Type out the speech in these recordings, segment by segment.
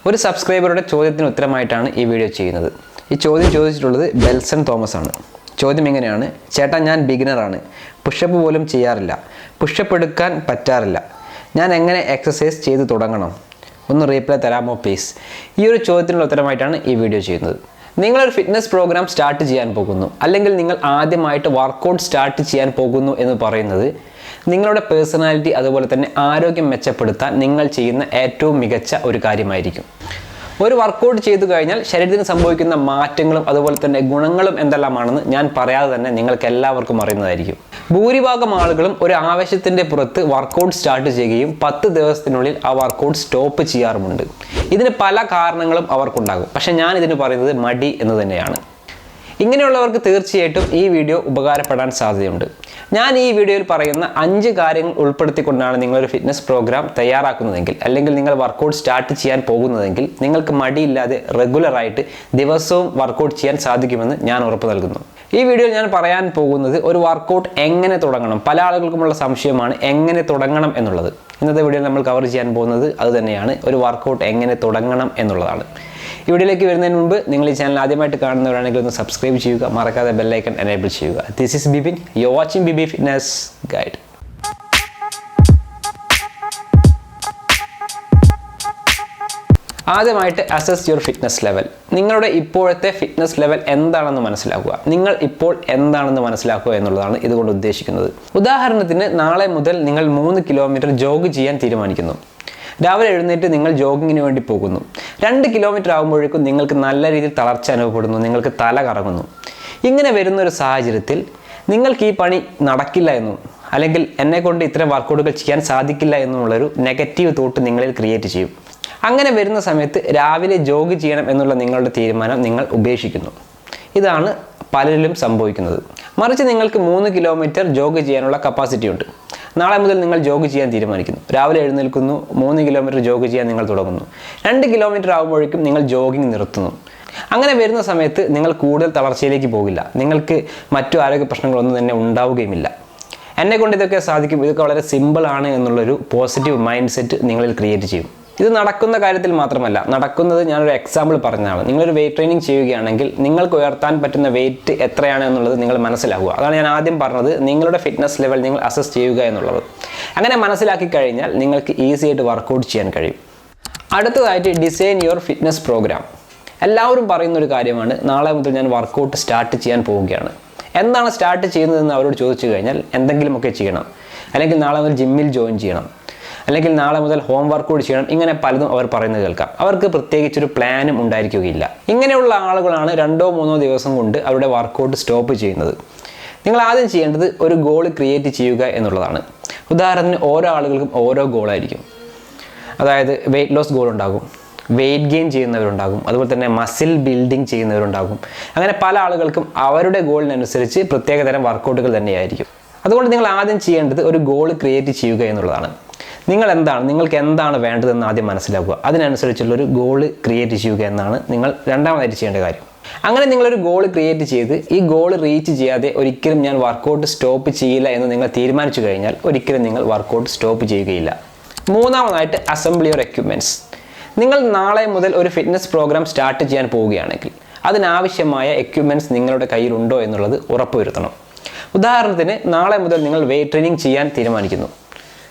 ഒരു സബ്സ്ക്രൈബറുടെ ചോദ്യത്തിന് ഉത്തരമായിട്ടാണ് ഈ വീഡിയോ ചെയ്യുന്നത്. ഈ ചോദ്യം ചോദിച്ചിട്ടുള്ളത് ബെൽസൺ തോമസ് ആണ്. ചോദ്യം ഇങ്ങനെയാണ്: ചേട്ടാ, ഞാൻ ബിഗിനറാണ്, പുഷപ്പ് പോലും ചെയ്യാറില്ല, പുഷപ്പ് എടുക്കാൻ പറ്റാറില്ല, ഞാൻ എങ്ങനെ എക്സസൈസ് ചെയ്ത് തുടങ്ങണം? ഒന്ന് റീപ്ലൈ തരാമോ പ്ലീസ്? ഈ ഒരു ചോദ്യത്തിനുള്ള ഉത്തരമായിട്ടാണ് ഈ വീഡിയോ ചെയ്യുന്നത്. നിങ്ങളൊരു ഫിറ്റ്നസ് പ്രോഗ്രാം സ്റ്റാർട്ട് ചെയ്യാൻ പോകുന്നു, അല്ലെങ്കിൽ നിങ്ങൾ ആദ്യമായിട്ട് വർക്കൗട്ട് സ്റ്റാർട്ട് ചെയ്യാൻ പോകുന്നു എന്ന് പറയുന്നത് നിങ്ങളുടെ പേഴ്സണാലിറ്റി അതുപോലെ തന്നെ ആരോഗ്യം മെച്ചപ്പെടുത്താൻ നിങ്ങൾ ചെയ്യുന്ന ഏറ്റവും മികച്ച ഒരു കാര്യമായിരിക്കും. ഒരു വർക്കൗട്ട് ചെയ്തു കഴിഞ്ഞാൽ ശരീരത്തിന് സംഭവിക്കുന്ന മാറ്റങ്ങളും അതുപോലെ തന്നെ ഗുണങ്ങളും എന്തെല്ലാമാണെന്ന് ഞാൻ പറയാതെ തന്നെ നിങ്ങൾക്ക് എല്ലാവർക്കും അറിയുന്നതായിരിക്കും. ഭൂരിഭാഗം ആളുകളും ഒരു ആവശ്യത്തിൻ്റെ പുറത്ത് വർക്കൗട്ട് സ്റ്റാർട്ട് ചെയ്യുകയും 10 ദിവസത്തിനുള്ളിൽ ആ വർക്കൗട്ട് സ്റ്റോപ്പ് ചെയ്യാറുമുണ്ട്. ഇതിന് പല കാരണങ്ങളും അവർക്കുണ്ടാകും. പക്ഷെ ഞാൻ ഇതിന് പറയുന്നത് മടി എന്ന് തന്നെയാണ്. ഇങ്ങനെയുള്ളവർക്ക് തീർച്ചയായിട്ടും ഈ വീഡിയോ ഉപകാരപ്പെടാൻ സാധ്യതയുണ്ട്. ഞാൻ ഈ വീഡിയോയിൽ പറയുന്ന 5 കാര്യങ്ങൾ ഉൾപ്പെടുത്തിക്കൊണ്ടാണ് നിങ്ങളൊരു ഫിറ്റ്നസ് പ്രോഗ്രാം തയ്യാറാക്കുന്നതെങ്കിൽ, അല്ലെങ്കിൽ നിങ്ങൾ വർക്കൗട്ട് സ്റ്റാർട്ട് ചെയ്യാൻ പോകുന്നതെങ്കിൽ നിങ്ങൾക്ക് മടിയില്ലാതെ റെഗുലറായിട്ട് ദിവസവും വർക്കൗട്ട് ചെയ്യാൻ സാധിക്കുമെന്ന് ഞാൻ ഉറപ്പ് നൽകുന്നു. ഈ വീഡിയോയിൽ ഞാൻ പറയാൻ പോകുന്നത് ഒരു വർക്കൗട്ട് എങ്ങനെ തുടങ്ങണം. പല ആളുകൾക്കുമുള്ള സംശയമാണ് എങ്ങനെ തുടങ്ങണം എന്നുള്ളത്. ഇന്നത്തെ വീഡിയോയിൽ നമ്മൾ കവർ ചെയ്യാൻ പോകുന്നത് അത് തന്നെയാണ്, ഒരു വർക്കൗട്ട് എങ്ങനെ തുടങ്ങണം എന്നുള്ളതാണ്. ഈ വീഡിയോയിലേക്ക് വരുന്നതിന് മുമ്പ് നിങ്ങൾ ഈ ചാനൽ ആദ്യമായിട്ട് കാണുന്നവരാണെങ്കിൽ ഒന്ന് സബ്സ്ക്രൈബ് ചെയ്യുക, മറക്കാതെ ബെൽ ഐക്കൺ എനേബിൾ ചെയ്യുക. This is Bipin, you are watching BB fitness guide. ആദ്യമായിട്ട് അസസ് യുവർ ഫിറ്റ്നസ് ലെവൽ. നിങ്ങളുടെ ഇപ്പോഴത്തെ ഫിറ്റ്നസ് ലെവൽ എന്താണെന്ന് മനസ്സിലാക്കുക. നിങ്ങൾ ഇപ്പോൾ എന്താണെന്ന് മനസ്സിലാക്കുക എന്നുള്ളതാണ് ഇതുകൊണ്ട് ഉദ്ദേശിക്കുന്നത്. ഉദാഹരണത്തിന്, നാളെ മുതൽ നിങ്ങൾ 3 കിലോമീറ്റർ ജോഗ് ചെയ്യാൻ തീരുമാനിക്കുന്നു. രാവിലെ എഴുന്നേറ്റ് നിങ്ങൾ ജോഗിങ്ങിന് വേണ്ടി പോകുന്നു. 2 കിലോമീറ്റർ ആകുമ്പോഴേക്കും നിങ്ങൾക്ക് നല്ല രീതിയിൽ തളർച്ച അനുഭവപ്പെടുന്നു, നിങ്ങൾക്ക് തല കറങ്ങുന്നു. ഇങ്ങനെ വരുന്ന ഒരു സാഹചര്യത്തിൽ നിങ്ങൾക്ക് ഈ പണി നടക്കില്ല എന്നും, അല്ലെങ്കിൽ എന്നെക്കൊണ്ട് ഇത്തരം വർക്കൗട്ടുകൾ ചെയ്യാൻ സാധിക്കില്ല എന്നുമുള്ളൊരു നെഗറ്റീവ് തോട്ട് നിങ്ങളിൽ ക്രിയേറ്റ് ചെയ്യും. അങ്ങനെ വരുന്ന സമയത്ത് രാവിലെ ജോഗ് ചെയ്യണം എന്നുള്ള നിങ്ങളുടെ തീരുമാനം നിങ്ങൾ ഉപേക്ഷിക്കുന്നു. ഇതാണ് പലരിലും സംഭവിക്കുന്നത്. മറിച്ച് നിങ്ങൾക്ക് 3 കിലോമീറ്റർ ജോഗ് ചെയ്യാനുള്ള കപ്പാസിറ്റി ഉണ്ട്. നാളെ മുതൽ നിങ്ങൾ ജോഗ് ചെയ്യാൻ തീരുമാനിക്കുന്നു. രാവിലെ എഴുന്നേൽക്കുന്നു, 3 കിലോമീറ്റർ ജോഗ് ചെയ്യാൻ നിങ്ങൾ തുടങ്ങുന്നു. 2 കിലോമീറ്റർ ആകുമ്പോഴേക്കും നിങ്ങൾ ജോഗിങ് നിർത്തുന്നു. അങ്ങനെ വരുന്ന സമയത്ത് നിങ്ങൾ കൂടുതൽ തളർച്ചയിലേക്ക് പോകില്ല. നിങ്ങൾക്ക് മറ്റു ആരോഗ്യ പ്രശ്നങ്ങളൊന്നും തന്നെ ഉണ്ടാവുകയുമില്ല. എന്നെക്കൊണ്ട് ഇതൊക്കെ സാധിക്കും, ഇതൊക്കെ വളരെ സിമ്പിളാണ് എന്നുള്ളൊരു പോസിറ്റീവ് മൈൻഡ് സെറ്റ് നിങ്ങളിൽ ക്രിയേറ്റ് ചെയ്യും. ഇത് നടക്കുന്ന കാര്യത്തിൽ മാത്രമല്ല, നടക്കുന്നത് ഞാനൊരു എക്സാമ്പിൾ പറഞ്ഞതാണ്. നിങ്ങളൊരു വെയിറ്റ് ട്രെയിനിങ് ചെയ്യുകയാണെങ്കിൽ നിങ്ങൾക്ക് ഉയർത്താൻ പറ്റുന്ന വെയിറ്റ് എത്രയാണ് എന്നുള്ളത് നിങ്ങൾ മനസ്സിലാക്കുക. അതാണ് ഞാൻ ആദ്യം പറഞ്ഞത്, നിങ്ങളുടെ ഫിറ്റ്നസ് ലെവൽ നിങ്ങൾ അസസ് ചെയ്യുക എന്നുള്ളത്. അങ്ങനെ മനസ്സിലാക്കി കഴിഞ്ഞാൽ നിങ്ങൾക്ക് ഈസി ആയിട്ട് വർക്കൗട്ട് ചെയ്യാൻ കഴിയും. അടുത്തതായിട്ട് ഡിസൈൻ യുവർ ഫിറ്റ്നസ് പ്രോഗ്രാം. എല്ലാവരും പറയുന്ന ഒരു കാര്യമാണ്, നാളെ മുതൽ ഞാൻ വർക്കൗട്ട് സ്റ്റാർട്ട് ചെയ്യാൻ പോവുകയാണ്. എന്താണ് സ്റ്റാർട്ട് ചെയ്യുന്നതെന്ന് അവരോട് ചോദിച്ചു കഴിഞ്ഞാൽ എന്തെങ്കിലുമൊക്കെ ചെയ്യണം, അല്ലെങ്കിൽ നാളെ മുതൽ ജിമ്മിൽ ജോയിൻ ചെയ്യണം, അല്ലെങ്കിൽ നാളെ മുതൽ ഹോം വർക്കൗട്ട് ചെയ്യണം. ഇങ്ങനെ പലതും അവർ പറയുന്നത് കേൾക്കാം. അവർക്ക് പ്രത്യേകിച്ചൊരു പ്ലാനും ഉണ്ടായിരിക്കുകയില്ല. ഇങ്ങനെയുള്ള ആളുകളാണ് 2-3 ദിവസം കൊണ്ട് അവരുടെ വർക്കൗട്ട് സ്റ്റോപ്പ് ചെയ്യുന്നത്. നിങ്ങൾ ആദ്യം ചെയ്യേണ്ടത് ഒരു ഗോൾ ക്രിയേറ്റ് ചെയ്യുക എന്നുള്ളതാണ്. ഉദാഹരണത്തിന്, ഓരോ ആളുകൾക്കും ഓരോ ഗോളായിരിക്കും. അതായത് വെയിറ്റ് ലോസ് ഗോൾ ഉണ്ടാകും, വെയിറ്റ് ഗെയിൻ ചെയ്യുന്നവരുണ്ടാകും, അതുപോലെ തന്നെ മസിൽ ബിൽഡിംഗ് ചെയ്യുന്നവരുണ്ടാകും. അങ്ങനെ പല ആളുകൾക്കും അവരുടെ ഗോളിനനുസരിച്ച് പ്രത്യേകതരം വർക്കൗട്ടുകൾ തന്നെയായിരിക്കും. അതുകൊണ്ട് നിങ്ങൾ ആദ്യം ചെയ്യേണ്ടത് ഒരു ഗോൾ ക്രിയേറ്റ് ചെയ്യുക എന്നുള്ളതാണ്. നിങ്ങൾക്ക് എന്താണ് വേണ്ടതെന്ന് ആദ്യം മനസ്സിലാക്കുക. അതിനനുസരിച്ചുള്ളൊരു ഗോൾ ക്രിയേറ്റ് ചെയ്യുക എന്നാണ് നിങ്ങൾ രണ്ടാമതായിട്ട് ചെയ്യേണ്ട കാര്യം. അങ്ങനെ നിങ്ങളൊരു ഗോൾ ക്രിയേറ്റ് ചെയ്ത് ഈ ഗോൾ റീച്ച് ചെയ്യാതെ ഒരിക്കലും ഞാൻ വർക്കൗട്ട് സ്റ്റോപ്പ് ചെയ്യില്ല എന്ന് നിങ്ങൾ തീരുമാനിച്ചു കഴിഞ്ഞാൽ ഒരിക്കലും നിങ്ങൾ വർക്കൗട്ട് സ്റ്റോപ്പ് ചെയ്യുകയില്ല. മൂന്നാമതായിട്ട് അസംബിൾ യുവർ എക്യുപ്മെൻറ്റ്സ്. നിങ്ങൾ നാളെ മുതൽ ഒരു ഫിറ്റ്നസ് പ്രോഗ്രാം സ്റ്റാർട്ട് ചെയ്യാൻ പോവുകയാണെങ്കിൽ അതിനാവശ്യമായ എക്യുപ്മെൻറ്റ്സ് നിങ്ങളുടെ കയ്യിലുണ്ടോ എന്നുള്ളത് ഉറപ്പുവരുത്തണം. ഉദാഹരണത്തിന്, നാളെ മുതൽ നിങ്ങൾ വെയിറ്റ് ട്രെയിനിങ് ചെയ്യാൻ തീരുമാനിക്കുന്നു.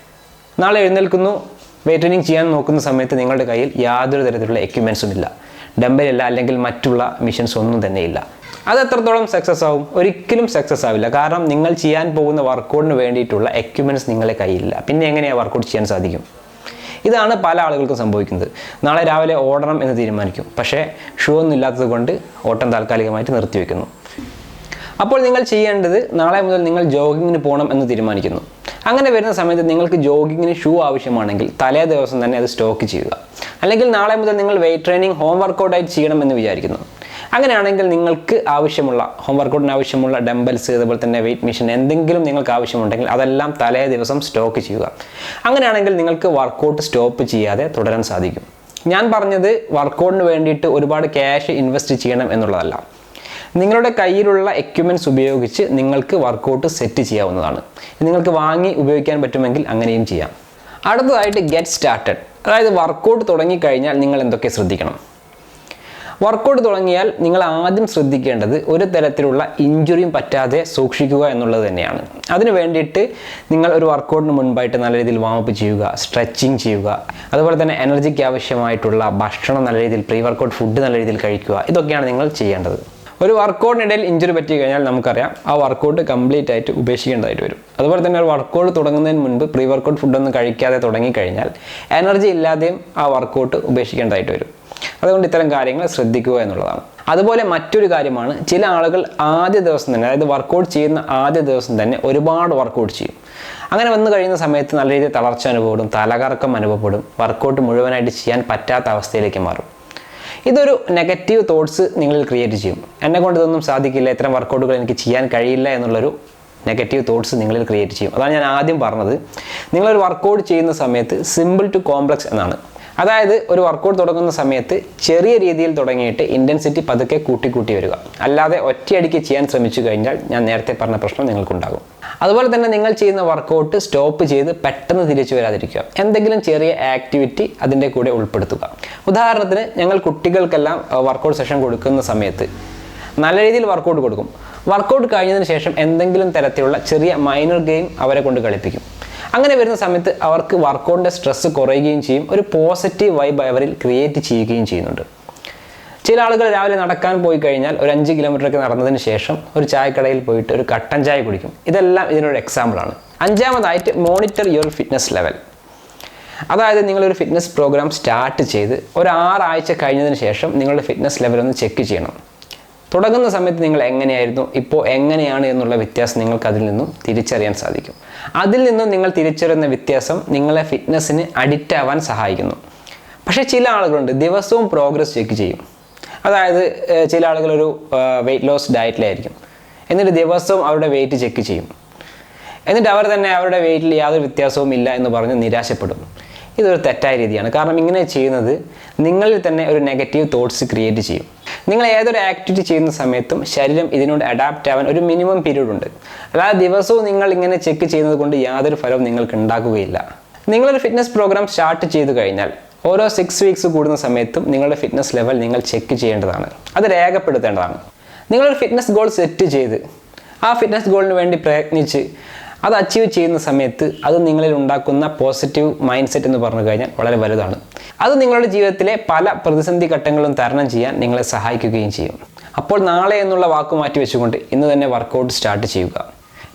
നാളെ എഴുന്നേൽക്കുന്നു, വെയിറ്റ് ട്രെയിനിങ് ചെയ്യാൻ നോക്കുന്ന സമയത്ത് നിങ്ങളുടെ കയ്യിൽ യാതൊരു തരത്തിലുള്ള എക്യുപ്മെൻറ്റ്സും ഇല്ല, ഡംബലില്ല, അല്ലെങ്കിൽ മറ്റുള്ള മിഷൻസ് ഒന്നും തന്നെ ഇല്ല. അത് എത്രത്തോളം സക്സസ് ആവും? ഒരിക്കലും സക്സസ് ആവില്ല. കാരണം നിങ്ങൾ ചെയ്യാൻ പോകുന്ന വർക്കൗട്ടിന് വേണ്ടിയിട്ടുള്ള എക്യുപ്മെൻറ്റ്സ് നിങ്ങളുടെ കയ്യിലില്ല. പിന്നെ എങ്ങനെയാണ് വർക്കൗട്ട് ചെയ്യാൻ സാധിക്കും? ഇതാണ് പല ആളുകൾക്കും സംഭവിക്കുന്നത്. നാളെ രാവിലെ ഓടണം എന്ന് തീരുമാനിക്കും, പക്ഷേ ഷൂ ഒന്നും ഇല്ലാത്തത് കൊണ്ട് ഓട്ടം താൽക്കാലികമായിട്ട് നിർത്തിവെക്കുന്നു. അപ്പോൾ നിങ്ങൾ ചെയ്യേണ്ടത്, നാളെ മുതൽ നിങ്ങൾ ജോഗിങ്ങിന് പോകണം എന്ന് തീരുമാനിക്കുന്നു. അങ്ങനെ വരുന്ന സമയത്ത് നിങ്ങൾക്ക് ജോഗിങ്ങിന് ഷൂ ആവശ്യമാണെങ്കിൽ തലേ ദിവസം തന്നെ അത് സ്റ്റോക്ക് ചെയ്യുക. അല്ലെങ്കിൽ നാളെ മുതൽ നിങ്ങൾ വെയിറ്റ് ട്രെയിനിങ് ഹോം വർക്കൗട്ടായിട്ട് ചെയ്യണം എന്ന് വിചാരിക്കുന്നു. അങ്ങനെയാണെങ്കിൽ നിങ്ങൾക്ക് ആവശ്യമുള്ള ഹോം വർക്കൗട്ടിന് ആവശ്യമുള്ള ഡംബൽസ്, അതുപോലെ തന്നെ വെയിറ്റ് മെഷീൻ എന്തെങ്കിലും നിങ്ങൾക്ക് ആവശ്യമുണ്ടെങ്കിൽ അതെല്ലാം തലേ ദിവസം സ്റ്റോക്ക് ചെയ്യുക. അങ്ങനെയാണെങ്കിൽ നിങ്ങൾക്ക് വർക്കൗട്ട് സ്റ്റോപ്പ് ചെയ്യാതെ തുടരാൻ സാധിക്കും. ഞാൻ പറഞ്ഞത് വർക്കൗട്ടിന് വേണ്ടിയിട്ട് ഒരുപാട് ക്യാഷ് ഇൻവെസ്റ്റ് ചെയ്യണം എന്നുള്ളതല്ല. നിങ്ങളുടെ കയ്യിലുള്ള എക്യുപ്മെൻറ്റ്സ് ഉപയോഗിച്ച് നിങ്ങൾക്ക് വർക്കൗട്ട് സെറ്റ് ചെയ്യാവുന്നതാണ്. നിങ്ങൾക്ക് വാങ്ങി ഉപയോഗിക്കാൻ പറ്റുമെങ്കിൽ അങ്ങനെയും ചെയ്യാം. അടുത്തതായിട്ട് ഗെറ്റ് സ്റ്റാർട്ടഡ്, അതായത് വർക്കൗട്ട് തുടങ്ങിക്കഴിഞ്ഞാൽ നിങ്ങൾ എന്തൊക്കെ ശ്രദ്ധിക്കണം? വർക്കൗട്ട് തുടങ്ങിയാൽ നിങ്ങൾ ആദ്യം ശ്രദ്ധിക്കേണ്ടത് ഒരു തരത്തിലുള്ള ഇഞ്ചുറിയും പറ്റാതെ സൂക്ഷിക്കുക എന്നുള്ളത് തന്നെയാണ്. അതിന് വേണ്ടിയിട്ട് നിങ്ങൾ ഒരു വർക്കൗട്ടിന് മുൻപായിട്ട് നല്ല രീതിയിൽ വാമപ്പ് ചെയ്യുക, സ്ട്രെച്ചിങ് ചെയ്യുക, അതുപോലെ തന്നെ എനർജിക്ക് ആവശ്യമായിട്ടുള്ള ഭക്ഷണം നല്ല രീതിയിൽ പ്രീ വർക്കൗട്ട് ഫുഡ് നല്ല രീതിയിൽ കഴിക്കുക. ഇതൊക്കെയാണ് നിങ്ങൾ ചെയ്യേണ്ടത്. ഒരു വർക്കൗട്ടിനിടയിൽ ഇഞ്ചുറി പറ്റി കഴിഞ്ഞാൽ നമുക്കറിയാം ആ വർക്കൗട്ട് കംപ്ലീറ്റ് ആയിട്ട് ഉപേക്ഷിക്കേണ്ടതായിട്ട് വരും. അതുപോലെ തന്നെ ഒരു വർക്കൗട്ട് തുടങ്ങുന്നതിന് മുൻപ് പ്രീ വർക്കൗട്ട് ഫുഡൊന്നും കഴിക്കാതെ തുടങ്ങിക്കഴിഞ്ഞാൽ എനർജി ഇല്ലാതെയും ആ വർക്കൗട്ട് ഉപേക്ഷിക്കേണ്ടതായിട്ട് വരും. അതുകൊണ്ട് ഇത്തരം കാര്യങ്ങൾ ശ്രദ്ധിക്കുക എന്നുള്ളതാണ്. അതുപോലെ മറ്റൊരു കാര്യമാണ്, ചില ആളുകൾ ആദ്യ ദിവസം തന്നെ, അതായത് വർക്കൗട്ട് ചെയ്യുന്ന ആദ്യ ദിവസം തന്നെ ഒരുപാട് വർക്കൗട്ട് ചെയ്യും. അങ്ങനെ വന്നു കഴിയുന്ന സമയത്ത് നല്ല രീതിയിൽ തളർച്ച അനുഭവപ്പെടും, തലകറക്കം അനുഭവപ്പെടും, വർക്കൗട്ട് മുഴുവനായിട്ട് ചെയ്യാൻ പറ്റാത്ത അവസ്ഥയിലേക്ക് മാറും. ഇതൊരു നെഗറ്റീവ് തോട്ട്സ് നിങ്ങളിൽ ക്രിയേറ്റ് ചെയ്യും. എന്നെക്കൊണ്ട് ഇതൊന്നും സാധിക്കില്ല, ഇത്തരം വർക്കൗട്ടുകൾ എനിക്ക് ചെയ്യാൻ കഴിയില്ല എന്നുള്ളൊരു നെഗറ്റീവ് തോട്ട്സ് നിങ്ങളിൽ ക്രിയേറ്റ് ചെയ്യും. അതാണ് ഞാൻ ആദ്യം പറഞ്ഞത്, നിങ്ങളൊരു വർക്കൗട്ട് ചെയ്യുന്ന സമയത്ത് സിമ്പിൾ ടു കോംപ്ലക്സ് എന്നാണ്. അതായത് ഒരു വർക്കൗട്ട് തുടങ്ങുന്ന സമയത്ത് ചെറിയ രീതിയിൽ തുടങ്ങിയിട്ട് ഇൻറ്റൻസിറ്റി പതുക്കെ കൂട്ടി വരിക. അല്ലാതെ ഒറ്റയടിക്ക് ചെയ്യാൻ ശ്രമിച്ചു കഴിഞ്ഞാൽ ഞാൻ നേരത്തെ പറഞ്ഞ പ്രശ്നം നിങ്ങൾക്കുണ്ടാകും. അതുപോലെ തന്നെ നിങ്ങൾ ചെയ്യുന്ന വർക്കൗട്ട് സ്റ്റോപ്പ് ചെയ്ത് പെട്ടെന്ന് തിരിച്ചു വരാതിരിക്കുക. എന്തെങ്കിലും ചെറിയ ആക്ടിവിറ്റി അതിൻ്റെ കൂടെ ഉൾപ്പെടുത്തുക. ഉദാഹരണത്തിന് ഞങ്ങൾ കുട്ടികൾക്കെല്ലാം വർക്കൗട്ട് സെഷൻ കൊടുക്കുന്ന സമയത്ത് നല്ല രീതിയിൽ വർക്കൗട്ട് കൊടുക്കും. വർക്കൗട്ട് കഴിഞ്ഞതിന് ശേഷം എന്തെങ്കിലും തരത്തിലുള്ള ചെറിയ മൈനർ ഗെയിം അവരെ കൊണ്ട് കളിപ്പിക്കും. അങ്ങനെ വരുന്ന സമയത്ത് അവർക്ക് വർക്കൗട്ടിൻ്റെ സ്ട്രെസ്സ് കുറയുകയും ചെയ്യും, ഒരു പോസിറ്റീവ് വൈബ് അവരിൽ ക്രിയേറ്റ് ചെയ്യുകയും ചെയ്യുന്നുണ്ട്. ചില ആളുകൾ രാവിലെ നടക്കാൻ പോയി കഴിഞ്ഞാൽ ഒരു 5 കിലോമീറ്ററൊക്കെ നടന്നതിന് ശേഷം ഒരു ചായക്കടയിൽ പോയിട്ട് ഒരു കട്ടൻ ചായ കുടിക്കും. ഇതെല്ലാം ഇതിനൊരു എക്സാമ്പിളാണ്. അഞ്ചാമതായിട്ട് മോണിറ്റർ യുവർ ഫിറ്റ്നസ് ലെവൽ. അതായത് നിങ്ങളൊരു ഫിറ്റ്നസ് പ്രോഗ്രാം സ്റ്റാർട്ട് ചെയ്ത് ഒരു 6 ആഴ്ച കഴിഞ്ഞതിന് ശേഷം നിങ്ങളുടെ ഫിറ്റ്നസ് ലെവൽ ഒന്ന് ചെക്ക് ചെയ്യണം. തുടങ്ങുന്ന സമയത്ത് നിങ്ങൾ എങ്ങനെയായിരുന്നു, ഇപ്പോൾ എങ്ങനെയാണ് എന്നുള്ള വ്യത്യാസം നിങ്ങൾക്ക് അതിൽ നിന്നും തിരിച്ചറിയാൻ സാധിക്കും. അതിൽ നിന്നും നിങ്ങൾ തിരിച്ചറിയുന്ന വ്യത്യാസം നിങ്ങളെ ഫിറ്റ്നസ്സിന് അഡിക്റ്റ് ആവാൻ സഹായിക്കുന്നു. പക്ഷേ ചില ആളുകളുണ്ട് ദിവസവും പ്രോഗ്രസ് ചെക്ക് ചെയ്യും. അതായത് ചില ആളുകളൊരു വെയിറ്റ് ലോസ് ഡയറ്റിലായിരിക്കും, എന്നിട്ട് ദിവസവും അവരുടെ വെയിറ്റ് ചെക്ക് ചെയ്യും. എന്നിട്ട് അവർ തന്നെ അവരുടെ വെയിറ്റിൽ യാതൊരു വ്യത്യാസവും ഇല്ല എന്ന് പറഞ്ഞ് നിരാശപ്പെടും. ഇതൊരു തെറ്റായ രീതിയാണ്. കാരണം ഇങ്ങനെ ചെയ്യുന്നത് നിങ്ങളിൽ തന്നെ ഒരു നെഗറ്റീവ് തോട്ട്സ് ക്രിയേറ്റ് ചെയ്യും. നിങ്ങൾ ഏതൊരു ആക്ടിവിറ്റി ചെയ്യുന്ന സമയത്തും ശരീരം ഇതിനോട് അഡാപ്റ്റ് ആവാൻ ഒരു മിനിമം പീരീഡ് ഉണ്ട്. അതായത് ദിവസവും നിങ്ങൾ ഇങ്ങനെ ചെക്ക് ചെയ്യുന്നത് കൊണ്ട് യാതൊരു ഫലവും നിങ്ങൾക്ക് ഉണ്ടാക്കുകയില്ല. നിങ്ങളൊരു ഫിറ്റ്നസ് പ്രോഗ്രാം സ്റ്റാർട്ട് ചെയ്തു കഴിഞ്ഞാൽ ഓരോ 6 വീക്സ് കൂടുന്ന സമയത്തും നിങ്ങളുടെ ഫിറ്റ്നസ് ലെവൽ നിങ്ങൾ ചെക്ക് ചെയ്യേണ്ടതാണ്, അത് രേഖപ്പെടുത്തേണ്ടതാണ്. നിങ്ങളൊരു ഫിറ്റ്നസ് ഗോൾ സെറ്റ് ചെയ്ത് ആ ഫിറ്റ്നസ് ഗോളിന് വേണ്ടി പ്രയത്നിച്ച് അത് അച്ചീവ് ചെയ്യുന്ന സമയത്ത് അത് നിങ്ങളിൽ ഉണ്ടാക്കുന്ന പോസിറ്റീവ് മൈൻഡ് സെറ്റ് എന്ന് പറഞ്ഞു കഴിഞ്ഞാൽ വളരെ വലുതാണ്. അത് നിങ്ങളുടെ ജീവിതത്തിലെ പല പ്രതിസന്ധി ഘട്ടങ്ങളും തരണം ചെയ്യാൻ നിങ്ങളെ സഹായിക്കുകയും ചെയ്യും. അപ്പോൾ നാളെ എന്നുള്ള വാക്ക് മാറ്റി വെച്ചുകൊണ്ട് ഇന്ന് തന്നെ വർക്കൗട്ട് സ്റ്റാർട്ട് ചെയ്യുക.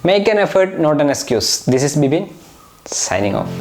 Make an effort, not an excuse. This is Bibin signing of.